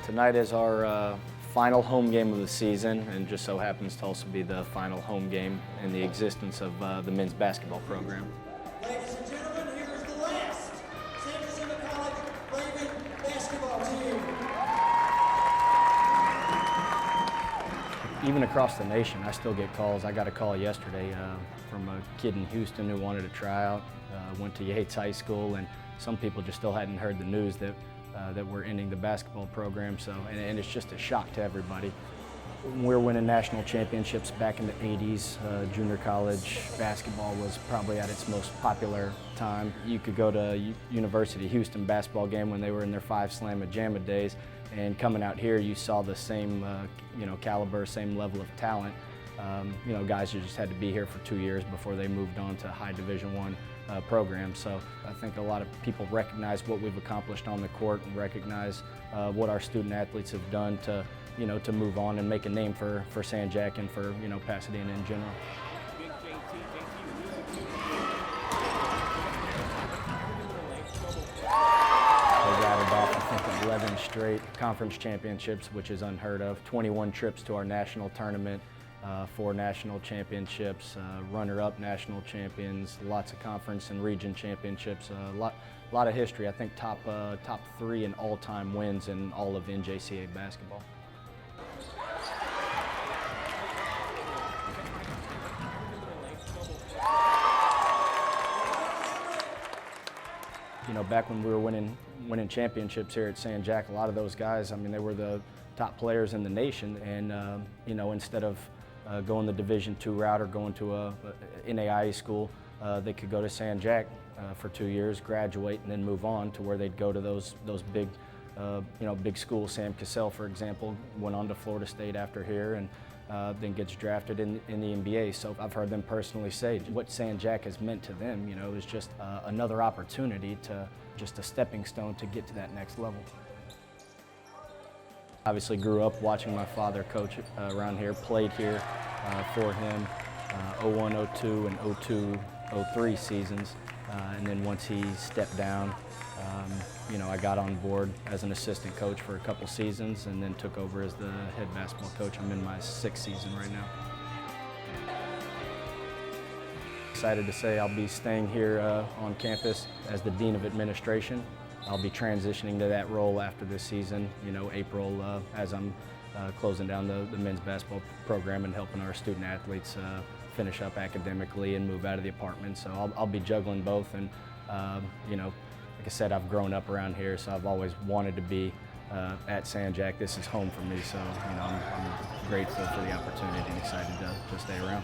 Tonight is our final home game of the season, and just so happens to also be the final home game in the existence of the men's basketball program. Ladies and gentlemen, here is the last Jacinto College Raven basketball team. Even across the nation, I still get calls. I got a call yesterday from a kid in Houston who wanted to try out, went to Yates High School, and some people just still hadn't heard the news that we're ending the basketball program. So, and it's just a shock to everybody. We're winning national championships back in the 80s. Junior college basketball was probably at its most popular time. You could go to University of Houston basketball game when they were in their 5 Slamma Jamma days, and coming out here you saw the same caliber, same level of talent. Guys who just had to be here for 2 years before they moved on to high Division I programs. So I think a lot of people recognize what we've accomplished on the court and recognize what our student athletes have done to move on and make a name for San Jac and for Pasadena in general. They rattled off, I think, 11 straight conference championships, which is unheard of. 21 trips to our national tournament, 4 national championships, runner-up national champions, lots of conference and region championships, a lot of history. I think top 3 in all-time wins in all of NJCAA basketball. Back when we were winning championships here at San Jac, a lot of those guys, I mean, they were the top players in the nation, and instead of going the Division II route or going to a NAIA school, they could go to San Jac for 2 years, graduate, and then move on to where they'd go to those big, big schools. Sam Cassell, for example, went on to Florida State after here, and then gets drafted in the NBA. So I've heard them personally say what San Jac has meant to them, is just another opportunity, just a stepping stone to get to that next level. Obviously grew up watching my father coach around here, played here for him 01, 02, and 02, 03 seasons. And then once he stepped down, I got on board as an assistant coach for a couple seasons and then took over as the head basketball coach. I'm in my 6th season right now. Excited to say I'll be staying here on campus as the Dean of Administration. I'll be transitioning to that role after this season, April, as I'm closing down the men's basketball program and helping our student athletes finish up academically and move out of the apartment. So I'll be juggling both, and like I said, I've grown up around here, so I've always wanted to be at San Jac. This is home for me, so I'm grateful for the opportunity and excited to stay around.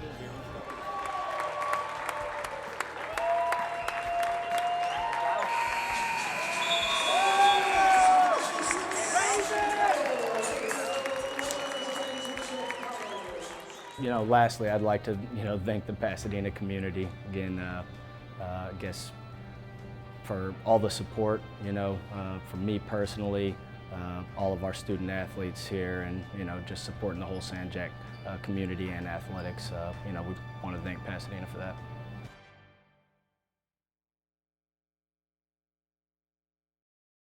Lastly, I'd like to, thank the Pasadena community again. I guess for all the support, for me personally, all of our student athletes here, and just supporting the whole San Jac community and athletics. We want to thank Pasadena for that.